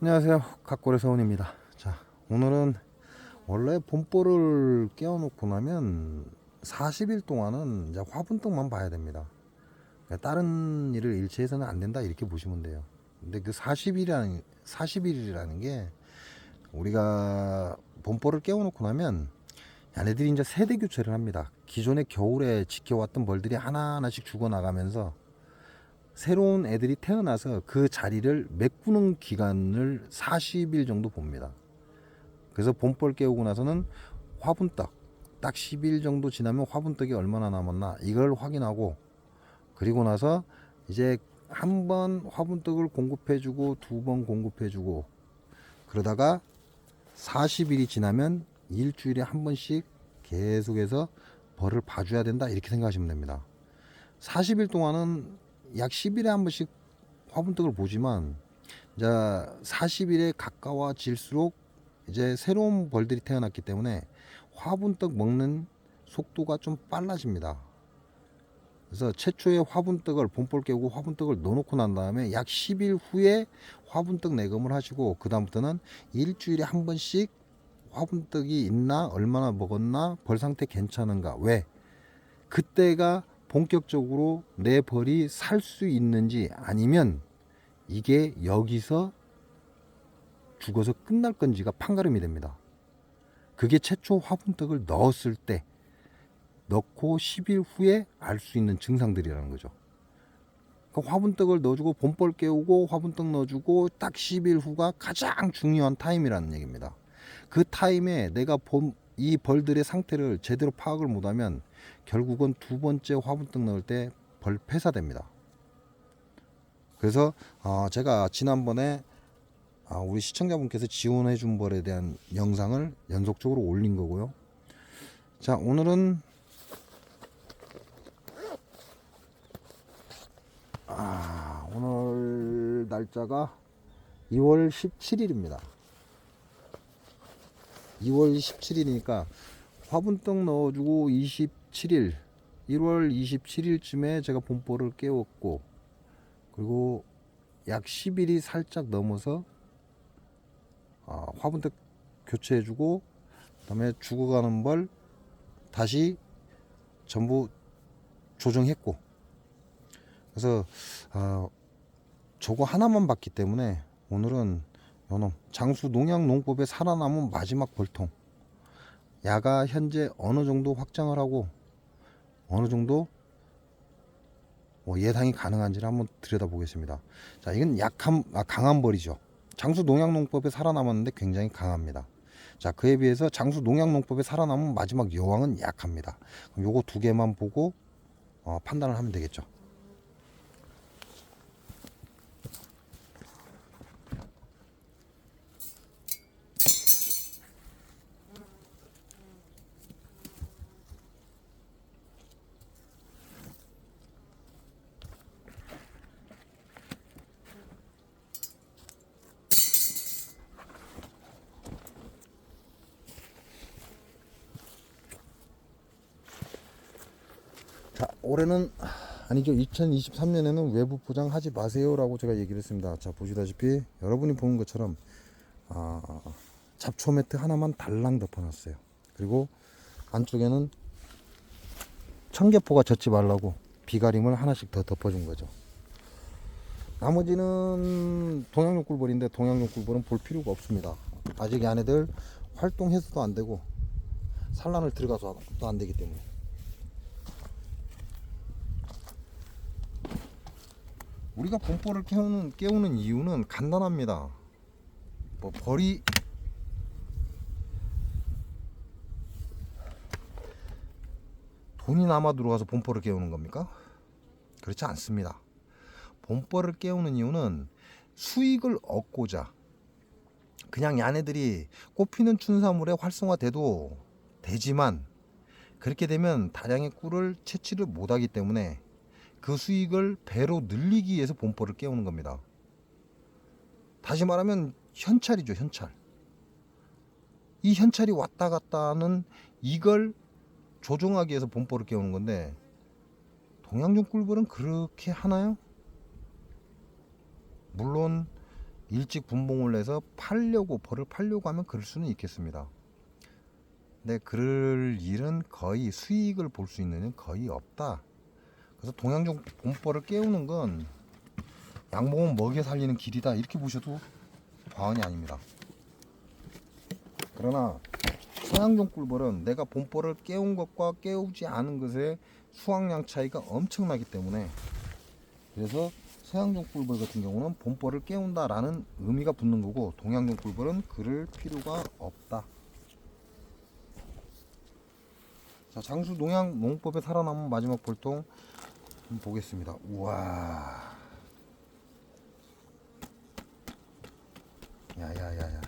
안녕하세요, 각골의 서훈입니다. 자, 오늘은 원래 봄볼을 깨워놓고 나면 40일 동안은 이제 화분떡만 봐야 됩니다. 그러니까 다른 일을 일체해서는 안 된다 이렇게 보시면 돼요. 근데 그 40일이라는 게 우리가 봄볼을 깨워놓고 나면 얘네들이 이제 세대 교체를 합니다. 기존에 겨울에 지켜왔던 벌들이 하나하나씩 죽어나가면서 새로운 애들이 태어나서 그 자리를 메꾸는 기간을 40일 정도 봅니다. 그래서 봄벌 깨우고 나서는 화분떡 딱 10일 정도 지나면 화분떡이 얼마나 남았나 이걸 확인하고, 그리고 나서 이제 한 번 화분떡을 공급해주고 두 번 공급해주고, 그러다가 40일이 지나면 일주일에 한 번씩 계속해서 벌을 봐줘야 된다 이렇게 생각하시면 됩니다. 40일 동안은 약 10일에 한 번씩 화분떡을 보지만, 이제 40일에 가까워질수록 이제 새로운 벌들이 태어났기 때문에 화분떡 먹는 속도가 좀 빨라집니다. 그래서 최초의 화분떡을 봄볼 깨우고 화분떡을 넣어놓고 난 다음에 약 10일 후에 화분떡 내검을 하시고, 그 다음부터는 일주일에 한 번씩 화분떡이 있나, 얼마나 먹었나, 벌 상태 괜찮은가, 왜 그때가 본격적으로 내 벌이 살 수 있는지, 아니면 이게 여기서 죽어서 끝날 건지가 판가름이 됩니다. 그게 최초 화분떡을 넣었을 때, 넣고 10일 후에 알 수 있는 증상들이라는 거죠. 그러니까 화분떡을 넣어주고 봄벌 깨우고 화분떡 넣어주고 딱 10일 후가 가장 중요한 타임이라는 얘기입니다. 그 타임에 내가 이 벌들의 상태를 제대로 파악을 못하면 결국은 두 번째 화분떡 넣을 때 벌 폐사됩니다. 그래서 제가 지난번에 우리 시청자분께서 지원해 준 벌에 대한 영상을 연속적으로 올린 거고요. 자, 오늘은 오늘 날짜가 2월 17일입니다. 2월 17일이니까 화분떡 넣어주고 27일, 1월 27일쯤에 제가 봄볼을 깨웠고, 그리고 약 10일이 살짝 넘어서 화분떡 교체해주고, 그 다음에 죽어가는 벌 다시 전부 조정했고, 그래서 저거 하나만 봤기 때문에 오늘은 요놈 장수 농약 농법에 살아남은 마지막 벌통, 야가 현재 어느 정도 확장을 하고 어느 정도 예상이 가능한지를 한번 들여다보겠습니다. 자, 이건 강한 벌이죠. 장수 농약 농법에 살아남았는데 굉장히 강합니다. 자, 그에 비해서 장수 농약 농법에 살아남은 마지막 여왕은 약합니다. 그럼 요거 두 개만 보고 판단을 하면 되겠죠. 자, 올해는 아니죠, 2023년에는 외부 포장하지 마세요 라고 제가 얘기를 했습니다. 자, 보시다시피 여러분이 보는 것처럼 잡초 매트 하나만 달랑 덮어놨어요. 그리고 안쪽에는 청계포가 젖지 말라고 비가림을 하나씩 더 덮어준 거죠. 나머지는 동양용 꿀벌인데 동양용 꿀벌은 볼 필요가 없습니다. 아직 얘네들 활동해서도 안 되고 산란을 들어가서도 안 되기 때문에. 우리가 봄벌을 깨우는 이유는 간단합니다. 벌이 돈이 남아 들어가서 봄벌을 깨우는 겁니까? 그렇지 않습니다. 봄벌을 깨우는 이유는 수익을 얻고자, 그냥 얘네들이 꽃피는 춘사물에 활성화돼도 되지만 그렇게 되면 다량의 꿀을 채취를 못하기 때문에 그 수익을 배로 늘리기 위해서 봄벌을 깨우는 겁니다. 다시 말하면 현찰이죠, 현찰. 이 현찰이 왔다 갔다 하는 이걸 조종하기 위해서 봄벌을 깨우는 건데, 동양종 꿀벌은 그렇게 하나요? 물론 일찍 분봉을 내서 벌을 팔려고 하면 그럴 수는 있겠습니다. 근데 그럴 일은 거의 수익을 볼 수 있는 일은 거의 없다. 그래서 동양종 봄벌을 깨우는 건 양봉은 먹여 살리는 길이다, 이렇게 보셔도 과언이 아닙니다. 그러나 서양종 꿀벌은 내가 봄벌을 깨운 것과 깨우지 않은 것의 수확량 차이가 엄청나기 때문에, 그래서 서양종 꿀벌 같은 경우는 봄벌을 깨운다라는 의미가 붙는 거고, 동양종 꿀벌은 그럴 필요가 없다. 자, 장수 농양 농법에 살아남은 마지막 벌통 한번 보겠습니다. 우와, 야야야야,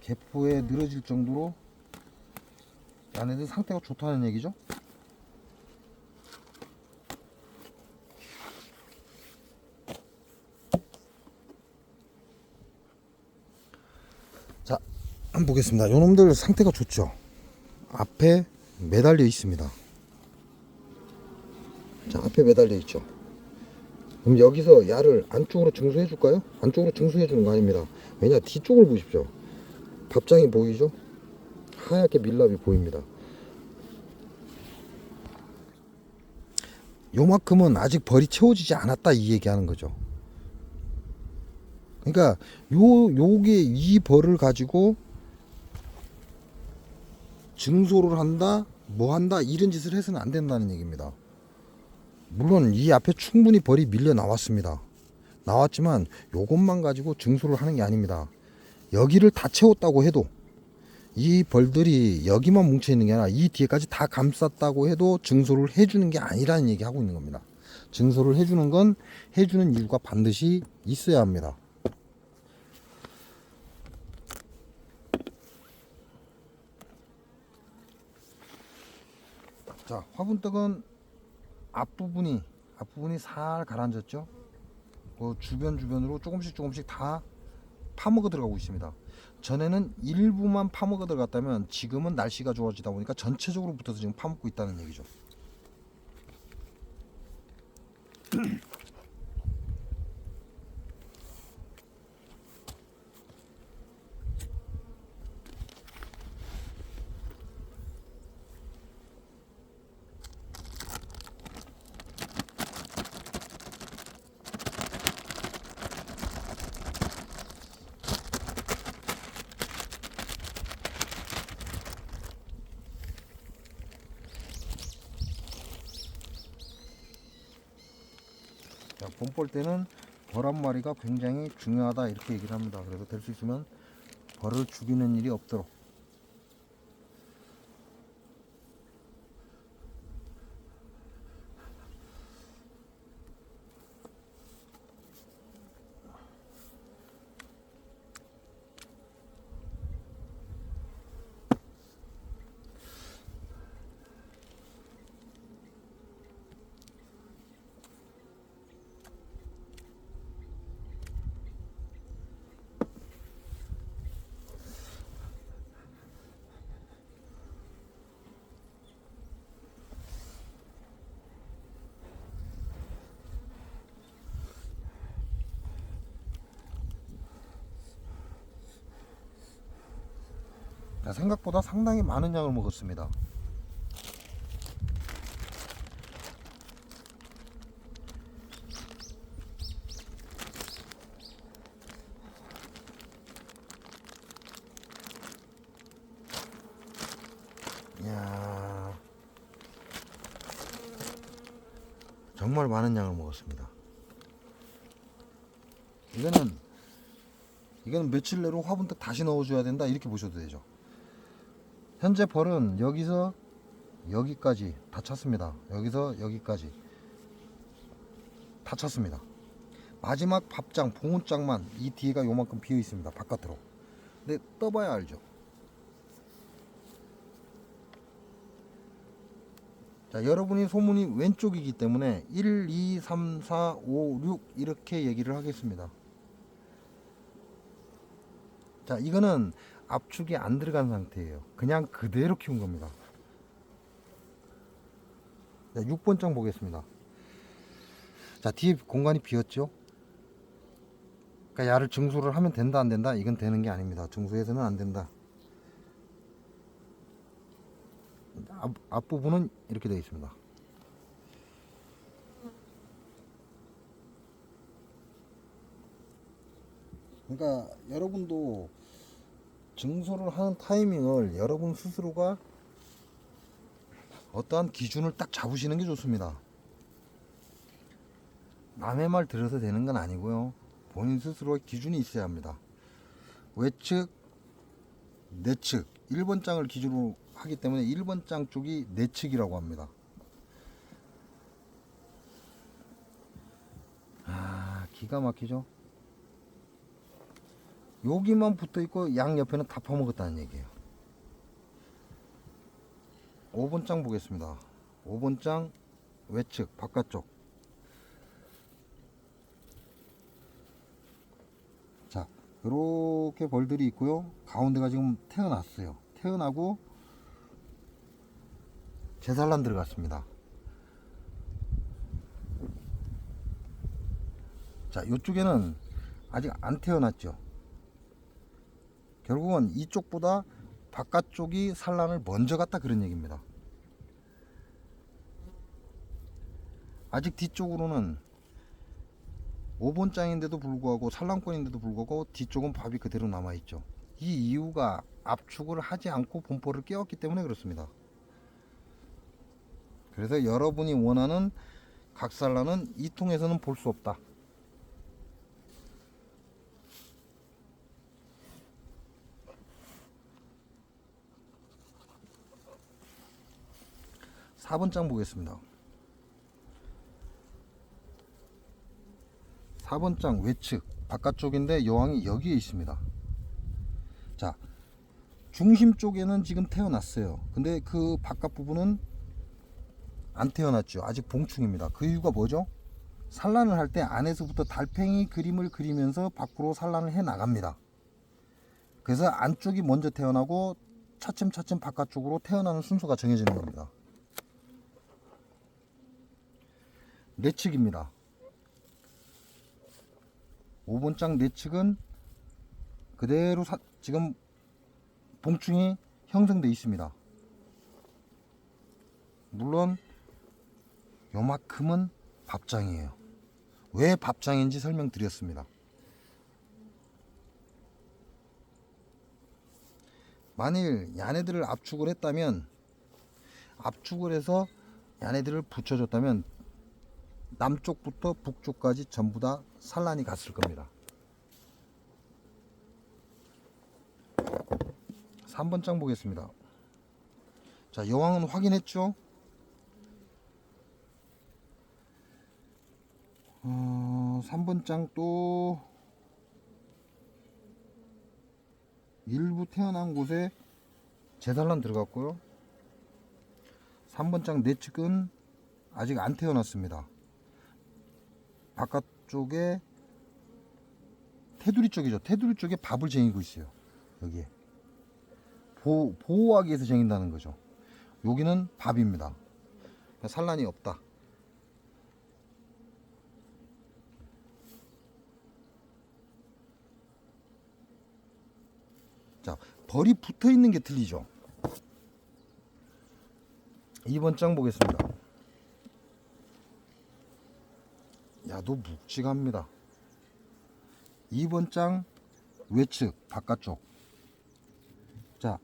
개포에 늘어질 정도로 얘네들 상태가 좋다는 얘기죠. 자, 한번 보겠습니다. 요놈들 상태가 좋죠. 앞에 매달려 있습니다. 자, 앞에 매달려 있죠. 그럼 여기서 야를 안쪽으로 증수해 줄까요? 안쪽으로 증수해 주는 거 아닙니다. 왜냐, 뒤쪽을 보십시오. 밥장이 보이죠? 하얗게 밀랍이 보입니다. 요만큼은 아직 벌이 채워지지 않았다, 이 얘기하는 거죠. 그러니까 요게 이 벌을 가지고 증소를 한다, 뭐 한다, 이런 짓을 해서는 안 된다는 얘기입니다. 물론 이 앞에 충분히 벌이 밀려 나왔지만 요것만 가지고 증소를 하는 게 아닙니다. 여기를 다 채웠다고 해도, 이 벌들이 여기만 뭉쳐 있는 게 아니라 이 뒤에까지 다 감쌌다고 해도 증소를 해주는 게 아니라는 얘기 하고 있는 겁니다. 증소를 해주는 건 해주는 이유가 반드시 있어야 합니다. 자, 화분떡은 앞부분이 살 가라앉았죠. 그 주변으로 조금씩 다 파먹어 들어가고 있습니다. 전에는 일부만 파먹어 들어갔다면 지금은 날씨가 좋아지다 보니까 전체적으로 붙어서 지금 파먹고 있다는 얘기죠. 자, 봄볼 때는 벌 한 마리가 굉장히 중요하다, 이렇게 얘기를 합니다. 그래서 될 수 있으면 벌을 죽이는 일이 없도록. 생각보다 상당히 많은 양을 먹었습니다. 이야, 정말 많은 양을 먹었습니다. 이거는 며칠 내로 화분떡 다시 넣어줘야 된다, 이렇게 보셔도 되죠. 현재 벌은 여기서 여기까지 다 찼습니다. 여기서 여기까지 다 찼습니다. 마지막 밥장, 봉훈장만 이 뒤에가 요만큼 비어 있습니다, 바깥으로. 근데 떠봐야 알죠. 자, 여러분이 소문이 왼쪽이기 때문에 1, 2, 3, 4, 5, 6 이렇게 얘기를 하겠습니다. 자, 이거는 압축이 안 들어간 상태예요. 그냥 그대로 키운 겁니다. 자, 6번 장 보겠습니다. 자, 뒤에 공간이 비었죠. 그러니까 야를 증수를 하면 된다 안 된다, 이건 되는 게 아닙니다. 증수해서는 안 된다. 앞부분은 이렇게 되어 있습니다. 그러니까 여러분도 증소를 하는 타이밍을 여러분 스스로가 어떠한 기준을 딱 잡으시는 게 좋습니다. 남의 말 들어서 되는 건 아니고요. 본인 스스로의 기준이 있어야 합니다. 외측, 내측, 1번 장을 기준으로 하기 때문에 1번 장 쪽이 내측이라고 합니다. 기가 막히죠? 여기만 붙어 있고 양 옆에는 다 퍼먹었다는 얘기예요. 5번 장 보겠습니다. 5번 장 외측 바깥쪽. 자, 이렇게 벌들이 있고요. 가운데가 지금 태어났어요. 태어나고 제산란 들어갔습니다. 자, 이쪽에는 아직 안 태어났죠. 결국은 이쪽보다 바깥쪽이 산란을 먼저 갔다, 그런 얘기입니다. 아직 뒤쪽으로는 5번 장인데도 불구하고 산란권인데도 불구하고 뒤쪽은 밥이 그대로 남아있죠. 이 이유가 압축을 하지 않고 본포를 깨웠기 때문에 그렇습니다. 그래서 여러분이 원하는 각산란은 이 통에서는 볼 수 없다. 사 번 장 보겠습니다. 4번 장 외측 바깥쪽인데 여왕이 여기에 있습니다. 자, 중심 쪽에는 지금 태어났어요. 근데 그 바깥 부분은 안 태어났죠. 아직 봉충입니다. 그 이유가 뭐죠? 산란을 할 때 안에서부터 달팽이 그림을 그리면서 밖으로 산란을 해 나갑니다. 그래서 안쪽이 먼저 태어나고 차츰차츰 바깥쪽으로 태어나는 순서가 정해지는 겁니다. 내측입니다. 5번 장 내측은 그대로 지금 봉충이 형성되어 있습니다. 물론 요만큼은 밥장이에요. 왜 밥장인지 설명드렸습니다. 만일 야네들을 압축을 했다면, 압축을 해서 야네들을 붙여줬다면 남쪽부터 북쪽까지 전부 다 산란이 갔을 겁니다. 3번 장 보겠습니다. 자, 여왕은 확인했죠? 3번 장 또 일부 태어난 곳에 제산란 들어갔고요. 3번 장 내측은 아직 안 태어났습니다. 바깥쪽에 테두리 쪽이죠. 테두리 쪽에 밥을 쟁이고 있어요. 여기에 보호하기 위해서 쟁인다는 거죠. 여기는 밥입니다. 산란이 없다. 자, 벌이 붙어 있는 게 틀리죠. 2번 장 보겠습니다. 야도 묵직합니다. 2번 장 외측 바깥쪽. 자,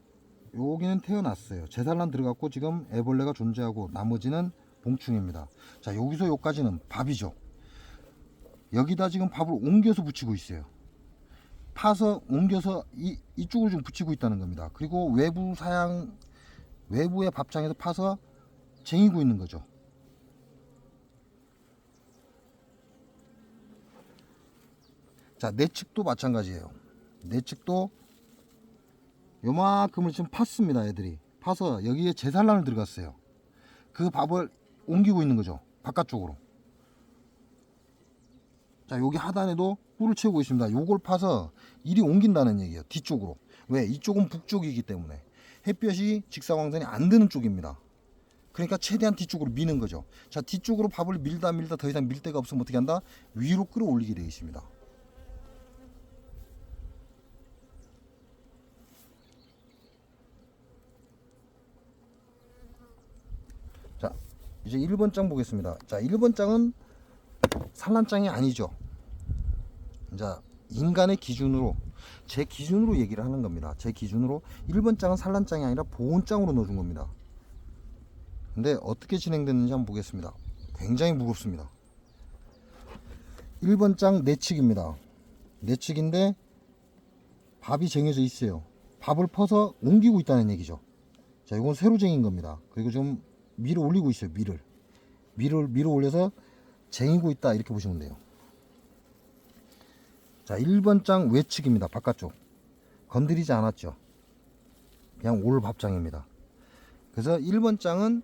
여기는 태어났어요. 제산란 들어갔고 지금 애벌레가 존재하고 나머지는 봉충입니다. 자, 여기서 여기까지는 밥이죠. 여기다 지금 밥을 옮겨서 붙이고 있어요. 파서 옮겨서 이쪽으로 좀 붙이고 있다는 겁니다. 그리고 외부의 밥장에서 파서 쟁이고 있는 거죠. 자, 내측도 마찬가지예요. 내측도 요만큼을 지금 팠습니다. 애들이 파서 여기에 제산란을 들어갔어요. 그 밥을 옮기고 있는 거죠. 바깥쪽으로. 자, 여기 하단에도 꿀을 채우고 있습니다. 요걸 파서 이리 옮긴다는 얘기예요. 뒤쪽으로. 왜? 이쪽은 북쪽이기 때문에 햇볕이 직사광선이 안 드는 쪽입니다. 그러니까 최대한 뒤쪽으로 미는 거죠. 자, 뒤쪽으로 밥을 밀다 더 이상 밀 데가 없으면 어떻게 한다? 위로 끌어올리게 되어 있습니다. 이제 1번 장 보겠습니다. 자, 1번 장은 산란장이 아니죠. 자, 인간의 기준으로, 제 기준으로 얘기를 하는 겁니다. 제 기준으로 1번 장은 산란장이 아니라 보온장으로 넣어준 겁니다. 근데 어떻게 진행됐는지 한번 보겠습니다. 굉장히 무겁습니다. 1번 장 내측입니다. 내측인데 밥이 쟁여져 있어요. 밥을 퍼서 옮기고 있다는 얘기죠. 자, 이건 새로 쟁인 겁니다. 그리고 좀 밀어 올리고 있어요. 밀을 밀어 올려서 쟁이고 있다, 이렇게 보시면 돼요. 자, 1번 장 외측입니다. 바깥쪽 건드리지 않았죠. 그냥 올 밥장입니다. 그래서 1번 장은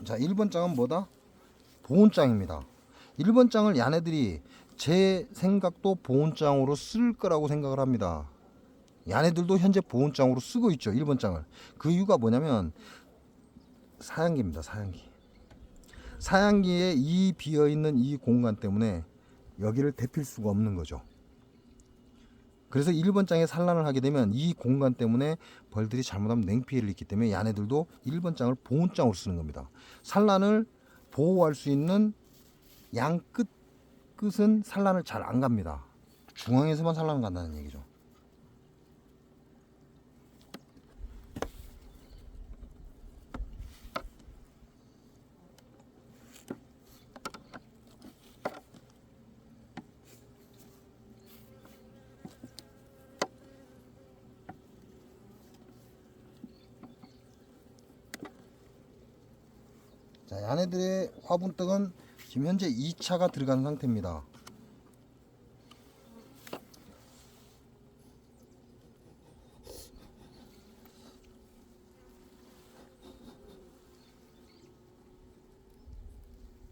자, 1번 장은 뭐다? 보온장입니다. 1번 장을 야네들이 제 생각도 보온장으로 쓸 거라고 생각을 합니다. 야네들도 현재 보온장으로 쓰고 있죠. 1번 장을. 그 이유가 뭐냐면 사양기입니다. 사양기. 사양기에 이 비어있는 이 공간 때문에 여기를 데필 수가 없는 거죠. 그래서 1번 장에 산란을 하게 되면 이 공간 때문에 벌들이 잘못하면 냉피해를 입기 때문에 야네들도 1번 장을 보온장으로 쓰는 겁니다. 산란을 보호할 수 있는 양 끝은 산란을 잘 안 갑니다. 중앙에서만 산란을 간다는 얘기죠. 자, 야네들의 화분떡은 지금 현재 2차가 들어간 상태입니다.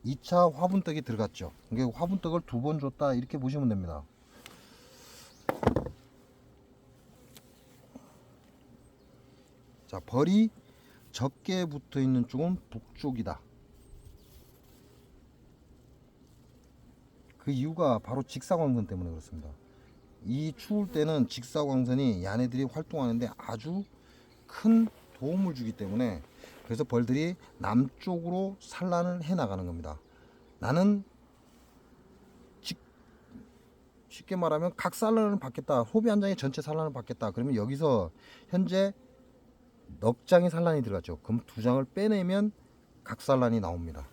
이 차 화분떡이 들어갔죠. 이게 화분떡을 2번 줬다, 이렇게 보시면 됩니다. 자, 벌이 적게 붙어 있는 쪽은 북쪽이다. 그 이유가 바로 직사광선 때문에 그렇습니다. 이 추울 때는 직사광선이 야네들이 활동하는데 아주 큰 도움을 주기 때문에, 그래서 벌들이 남쪽으로 산란을 해 나가는 겁니다. 나는 쉽게 말하면 각 산란을 받겠다, 소비 한 장에 전체 산란을 받겠다, 그러면 여기서 현재 넉 장의 산란이 들어갔죠. 그럼 2장을 빼내면 각 산란이 나옵니다.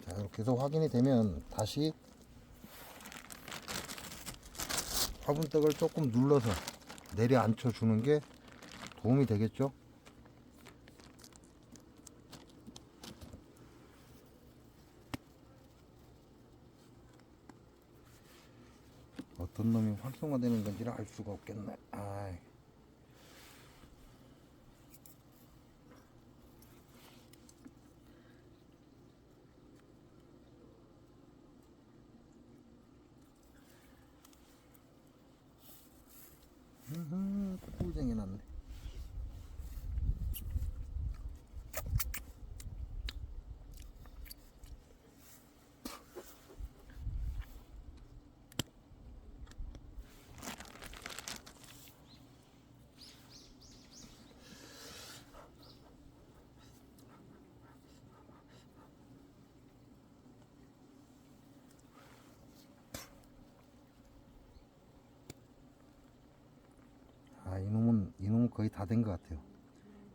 자, 이렇게 해서 확인이 되면 다시 화분떡을 조금 눌러서 내려앉혀 주는 게 도움이 되겠죠. 어떤 놈이 활성화되는 건지를 알 수가 없겠네. 아이. 꿀쟁이 났네. 거의 다 된 것 같아요.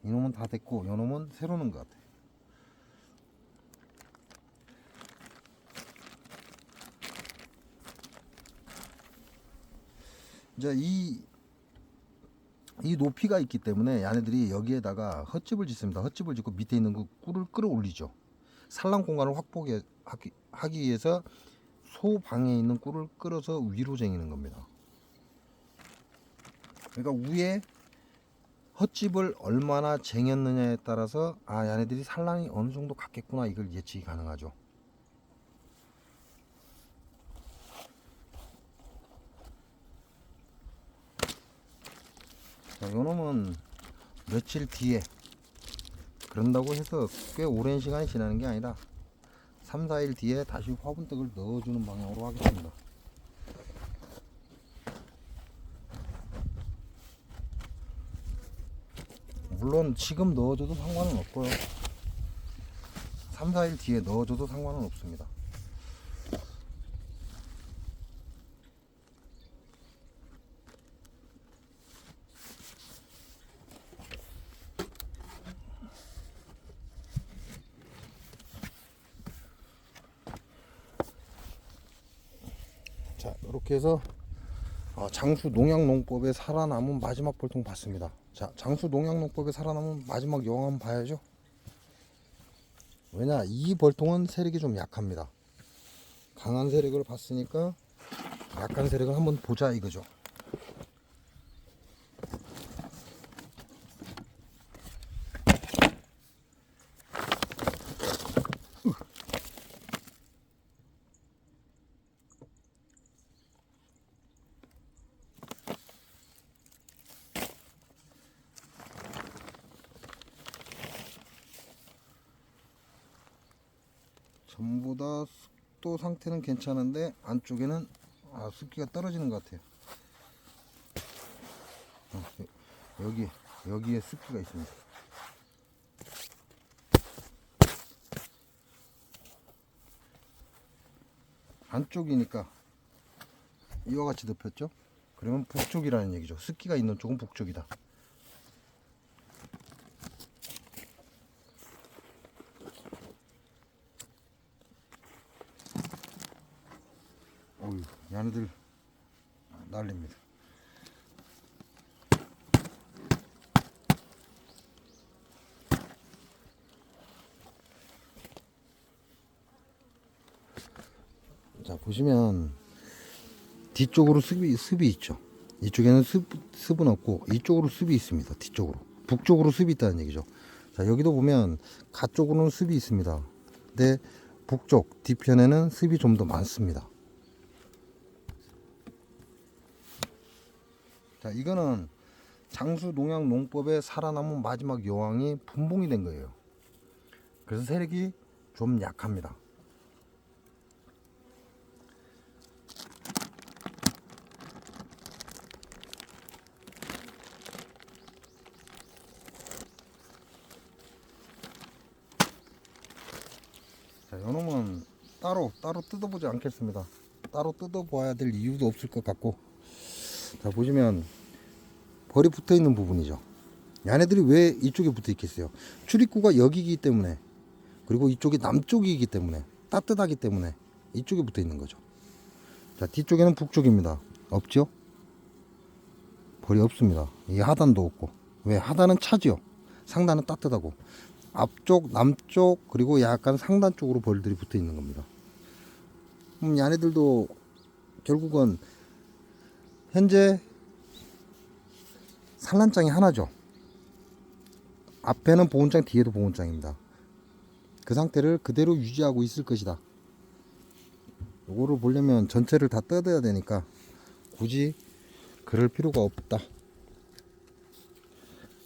이놈은 다 됐고 요놈은 새로 넣은 것 같아요. 이제 이 높이가 있기 때문에 얘네들이 여기에다가 헛집을 짓습니다. 헛집을 짓고 밑에 있는 그 꿀을 끌어올리죠. 산란 공간을 확보하기 위해서 소방에 있는 꿀을 끌어서 위로 쟁이는 겁니다. 그러니까 위에 헛집을 얼마나 쟁였느냐에 따라서 얘네들이 산란이 어느 정도 갔겠구나 이걸 예측이 가능하죠. 자, 요놈은 며칠 뒤에, 그런다고 해서 꽤 오랜 시간이 지나는 게 아니라 3, 4일 뒤에 다시 화분떡을 넣어주는 방향으로 하겠습니다. 물론 지금 넣어줘도 상관은 없고요. 3, 4일 뒤에 넣어줘도 상관은 없습니다. 자, 이렇게 해서 장수 농약농법에 살아남은 마지막 벌통 봤습니다. 자, 장수 농약농법에 살아남은 마지막 여왕 한번 봐야죠. 왜냐, 이 벌통은 세력이 좀 약합니다. 강한 세력을 봤으니까 약한 세력을 한번 보자 이거죠. 전부 다 습도 상태는 괜찮은데 안쪽에는 습기가 떨어지는 것 같아요. 여기에 습기가 있습니다. 안쪽이니까 이와 같이 덮였죠. 그러면 북쪽이라는 얘기죠. 습기가 있는 쪽은 북쪽이다. 어휴, 얘네들 난립니다. 자, 보시면 뒤쪽으로 습이 있죠. 이쪽에는 습은 없고 이쪽으로 습이 있습니다. 뒤쪽으로, 북쪽으로 습이 있다는 얘기죠. 자, 여기도 보면 가쪽으로는 습이 있습니다. 근데 북쪽 뒤편에는 습이 좀 더 많습니다. 자, 이거는 장수 농약 농법에 살아남은 마지막 여왕이 분봉이 된 거예요. 그래서 세력이 좀 약합니다. 자, 요놈은 따로 뜯어보지 않겠습니다. 따로 뜯어봐야 될 이유도 없을 것 같고. 자, 보시면 벌이 붙어 있는 부분이죠. 얘네들이 왜 이쪽에 붙어 있겠어요? 출입구가 여기이기 때문에, 그리고 이쪽이 남쪽이기 때문에, 따뜻하기 때문에 이쪽에 붙어 있는 거죠. 자, 뒤쪽에는 북쪽입니다. 없죠? 벌이 없습니다. 이 하단도 없고. 왜? 하단은 차지요. 상단은 따뜻하고. 앞쪽, 남쪽, 그리고 약간 상단 쪽으로 벌들이 붙어 있는 겁니다. 얘네들도 결국은 현재 산란장이 하나죠. 앞에는 보온장, 뒤에도 보온장입니다. 그 상태를 그대로 유지하고 있을 것이다. 요거를 보려면 전체를 다 뜯어야 되니까 굳이 그럴 필요가 없다.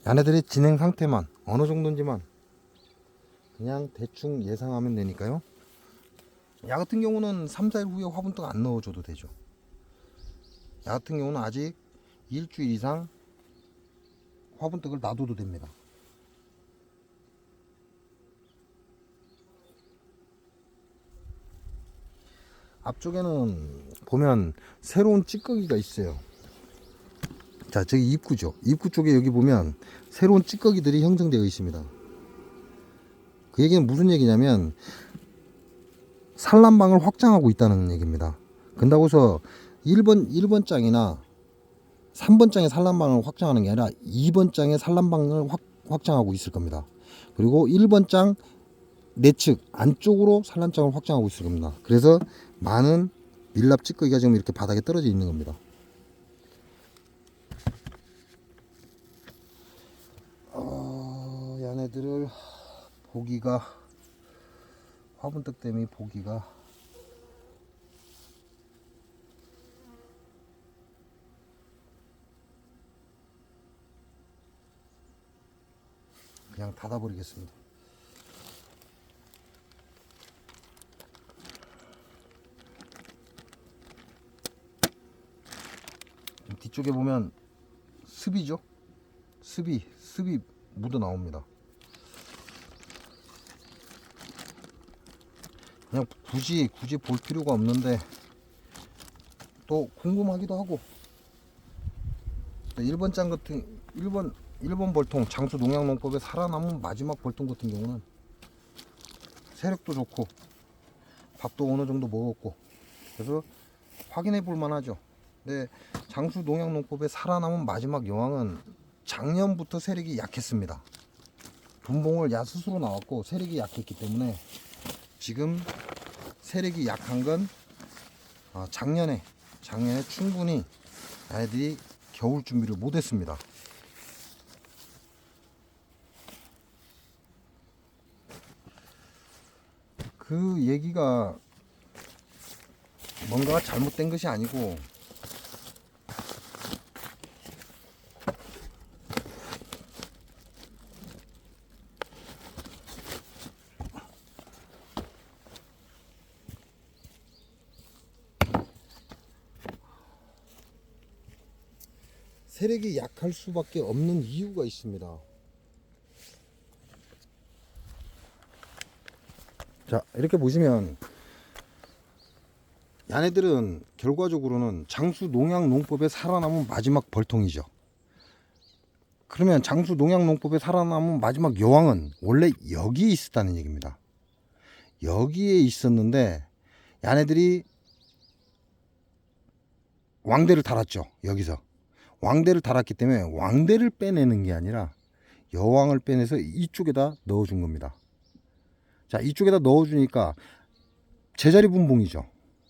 얘네들의 진행 상태만 어느 정도인지만 그냥 대충 예상하면 되니까요. 야 같은 경우는 3, 4일 후에 화분떡 안 넣어줘도 되죠. 야 같은 경우는 아직 일주일 이상 화분떡을 놔둬도 됩니다. 앞쪽에는 보면 새로운 찌꺼기가 있어요. 자, 저기 입구죠. 입구 쪽에 여기 보면 새로운 찌꺼기들이 형성되어 있습니다. 그 얘기는 무슨 얘기냐면 산란방을 확장하고 있다는 얘기입니다. 그런다고 해서 1번 장이나 3번 장의 산란방을 확장하는 게 아니라 2번 장의 산란방을 확장하고 있을 겁니다. 그리고 1번 장 내측 안쪽으로 산란장을 확장하고 있을 겁니다. 그래서 많은 밀랍 찌꺼기가 지금 이렇게 바닥에 떨어져 있는 겁니다. 얘네들을 보기가 화분떡 때문에 보기가 그냥 닫아버리겠습니다. 뒤쪽에 보면 습이죠. 습이 묻어 나옵니다. 그냥 굳이 볼 필요가 없는데 또 궁금하기도 하고, 1번 장 같은 1번 벌통 장수 농약농법에 살아남은 마지막 벌통 같은 경우는 세력도 좋고 밥도 어느 정도 먹었고 그래서 확인해 볼 만하죠. 근데 장수 농약농법에 살아남은 마지막 여왕은 작년부터 세력이 약했습니다. 분봉을 야스수로 나왔고 세력이 약했기 때문에 지금 세력이 약한 건 작년에 충분히 아이들이 겨울 준비를 못했습니다. 그 얘기가 뭔가 잘못된 것이 아니고 세력이 약할 수밖에 없는 이유가 있습니다. 자, 이렇게 보시면 얘네들은 결과적으로는 장수 농약 농법에 살아남은 마지막 벌통이죠. 그러면 장수 농약 농법에 살아남은 마지막 여왕은 원래 여기에 있었다는 얘기입니다. 여기에 있었는데 얘네들이 왕대를 달았죠. 여기서 왕대를 달았기 때문에 왕대를 빼내는 게 아니라 여왕을 빼내서 이쪽에다 넣어준 겁니다. 자, 이쪽에다 넣어주니까 제자리 분봉이죠.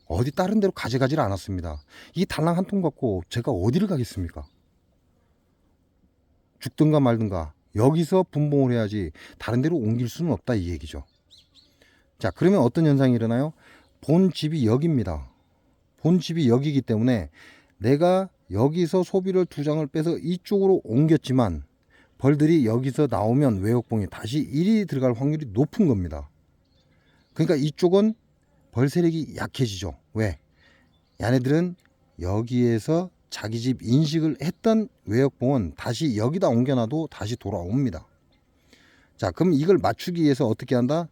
어디 다른 데로 가져가질 않았습니다. 이 달랑 한 통 갖고 제가 어디를 가겠습니까? 죽든가 말든가 여기서 분봉을 해야지 다른 데로 옮길 수는 없다 이 얘기죠. 자, 그러면 어떤 현상이 일어나요? 본집이 여기입니다. 본집이 여기이기 때문에 내가 여기서 소비를 2장을 빼서 이쪽으로 옮겼지만 벌들이 여기서 나오면 외역봉에 다시 1이 들어갈 확률이 높은 겁니다. 그러니까 이쪽은 벌 세력이 약해지죠. 왜? 얘네들은 여기에서 자기 집 인식을 했던 외역봉은 다시 여기다 옮겨놔도 다시 돌아옵니다. 자, 그럼 이걸 맞추기 위해서 어떻게 한다?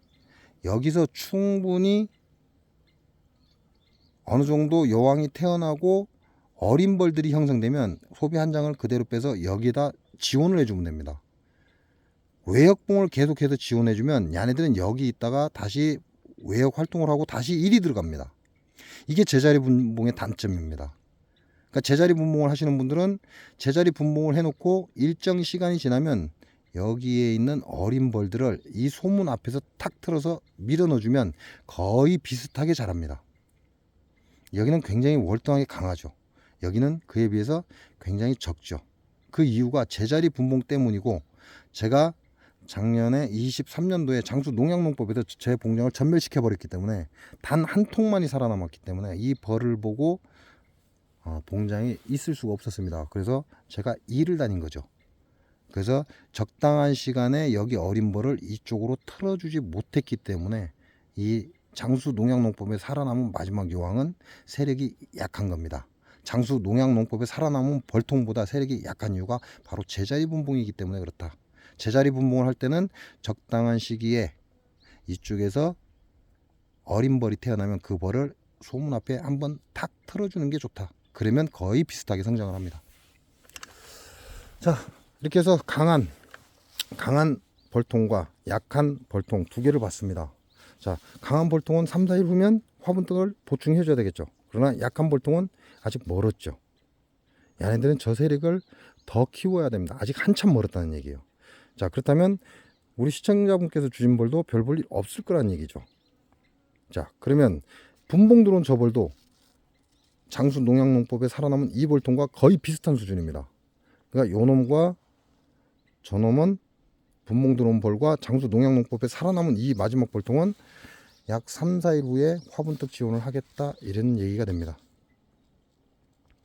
여기서 충분히 어느 정도 여왕이 태어나고 어린 벌들이 형성되면 소비 한 장을 그대로 빼서 여기에다 지원을 해주면 됩니다. 외역봉을 계속해서 지원해주면 얘네들은 여기 있다가 다시 외역 활동을 하고 다시 1이 들어갑니다. 이게 제자리 분봉의 단점입니다. 그러니까 제자리 분봉을 하시는 분들은 제자리 분봉을 해놓고 일정 시간이 지나면 여기에 있는 어린 벌들을 이 소문 앞에서 탁 틀어서 밀어 넣어주면 거의 비슷하게 자랍니다. 여기는 굉장히 월등하게 강하죠. 여기는 그에 비해서 굉장히 적죠. 그 이유가 제자리 분봉 때문이고, 제가 작년에 23년도에 장수 농약농법에서 제 봉장을 전멸시켜 버렸기 때문에 단 한 통만이 살아남았기 때문에 이 벌을 보고 봉장이 있을 수가 없었습니다. 그래서 제가 2를 다닌 거죠. 그래서 적당한 시간에 여기 어린 벌을 이쪽으로 틀어주지 못했기 때문에 이 장수 농약농법에 살아남은 마지막 여왕은 세력이 약한 겁니다. 장수 농약농법에 살아남은 벌통보다 세력이 약한 이유가 바로 제자리 분봉이기 때문에 그렇다. 제자리 분봉을 할 때는 적당한 시기에 이쪽에서 어린 벌이 태어나면 그 벌을 소문 앞에 한번 탁 틀어주는 게 좋다. 그러면 거의 비슷하게 성장을 합니다. 자, 이렇게 해서 강한 벌통과 약한 벌통 두 개를 봤습니다. 자, 강한 벌통은 3, 4일 후면 화분등을 보충해 줘야 되겠죠. 그러나 약한 벌통은 아직 멀었죠. 얘네들은 저 세력을 더 키워야 됩니다. 아직 한참 멀었다는 얘기예요. 자, 그렇다면 우리 시청자분께서 주신 벌도 별 볼 일 없을 거란 얘기죠. 자, 그러면 분봉 들어온 저 벌도 장수 농약농법에 살아남은 이 벌통과 거의 비슷한 수준입니다. 그러니까 요 놈과 저 놈은 분봉 들어온 벌과 장수 농약농법에 살아남은 이 마지막 벌통은 약 3, 4일 후에 화분떡 지원을 하겠다 이런 얘기가 됩니다.